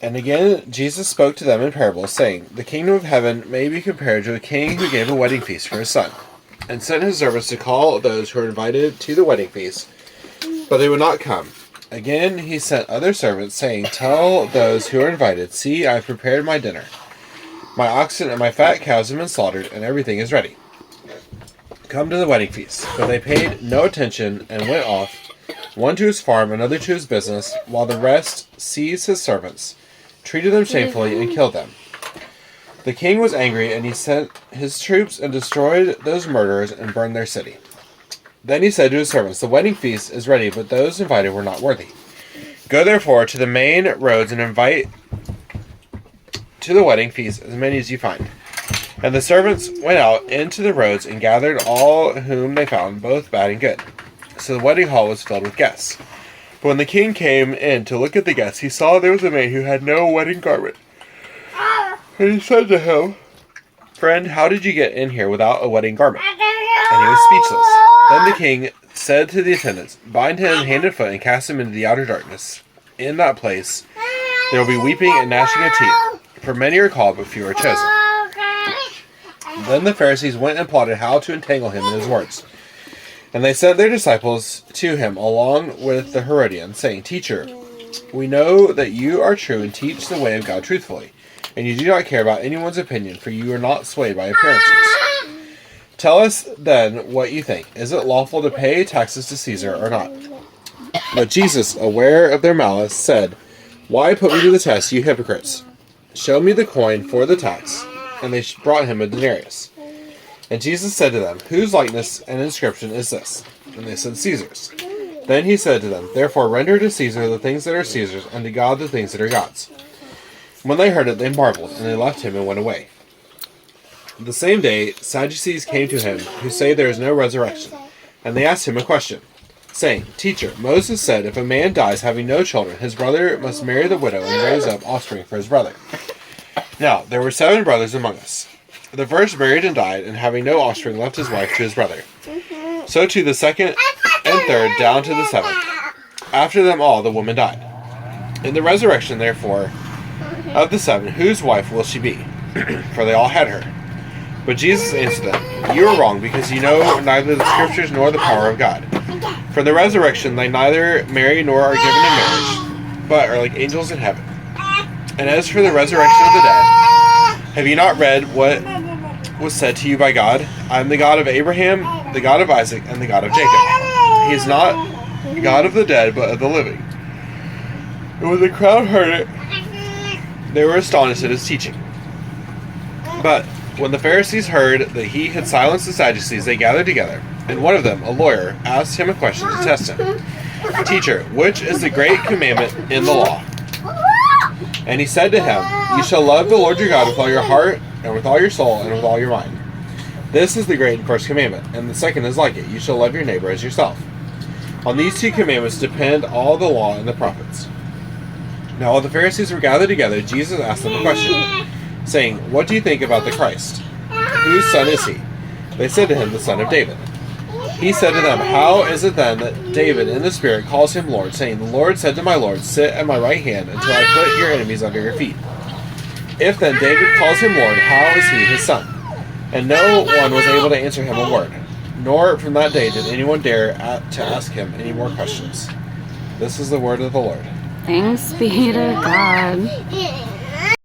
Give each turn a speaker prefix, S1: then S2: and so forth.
S1: And again, Jesus spoke to them in parables, saying, "The kingdom of heaven may be compared to a king who gave a wedding feast for his son, and sent his servants to call those who were invited to the wedding feast, but they would not come. Again, he sent other servants, saying, 'Tell those who are invited, see, I have prepared my dinner. My oxen and my fat cows have been slaughtered, and everything is ready. Come to the wedding feast.' But they paid no attention and went off, one to his farm, another to his business, while the rest seized his servants, treated them shamefully, and killed them. The king was angry, and he sent his troops and destroyed those murderers and burned their city. Then he said to his servants, 'The wedding feast is ready, but those invited were not worthy. Go therefore to the main roads and invite to the wedding feast as many as you find.' And the servants went out into the roads and gathered all whom they found, both bad and good. So the wedding hall was filled with guests. But when the king came in to look at the guests, he saw there was a man who had no wedding garment. And he said to him, 'Friend, how did you get in here without a wedding garment?' And he was speechless. Then the king said to the attendants, 'Bind him hand and foot and cast him into the outer darkness. In that place there will be weeping and gnashing of teeth, for many are called, but few are chosen.' Then the Pharisees went and plotted how to entangle him in his words. And they sent their disciples to him along with the Herodians, saying, 'Teacher, we know that you are true and teach the way of God truthfully, and you do not care about anyone's opinion, for you are not swayed by appearances. Tell us then what you think. Is it lawful to pay taxes to Caesar or not?' But Jesus, aware of their malice, said, 'Why put me to the test, you hypocrites? Show me the coin for the tax.' And they brought him a denarius. And Jesus said to them, 'Whose likeness and inscription is this?' And they said, 'Caesar's.' Then he said to them, 'Therefore render to Caesar the things that are Caesar's, and to God the things that are God's.' When they heard it, they marveled, and they left him and went away. The same day, Sadducees came to him, who say there is no resurrection. And they asked him a question, saying, 'Teacher, Moses said, if a man dies having no children, his brother must marry the widow and raise up offspring for his brother. Now, there were 7 brothers among us. The first married and died, and having no offspring left his wife to his brother. So too the second and third, down to the 7th. After them all, the woman died. In the resurrection, therefore, of the 7, whose wife will she be? For they all had her. But Jesus answered them, 'You are wrong, because you know neither the Scriptures nor the power of God. For in the resurrection they neither marry nor are given in marriage, but are like angels in heaven. And as for the resurrection of the dead, have you not read what was said to you by God? I am the God of Abraham, the God of Isaac, and the God of Jacob. He is not the God of the dead, but of the living.' And when the crowd heard it, they were astonished at his teaching. But when the Pharisees heard that he had silenced the Sadducees, they gathered together, and one of them, a lawyer, asked him a question to test him. 'Teacher, which is the great commandment in the law?' And he said to him, 'You shall love the Lord your God with all your heart, and with all your soul, and with all your mind. This is the great and first commandment, and the second is like it. You shall love your neighbor as yourself. On these 2 commandments depend all the law and the prophets.' Now while the Pharisees were gathered together, Jesus asked them a question, saying, 'What do you think about the Christ? Whose son is he?' They said to him, 'The son of David.' He said to them, 'How is it then that David in the Spirit calls him Lord, saying, The Lord said to my Lord, sit at my right hand until I put your enemies under your feet? If then David calls him Lord, how is he his son?' And no one was able to answer him a word. Nor from that day did anyone dare to ask him any more questions." This is the word of the Lord.
S2: Thanks be to God.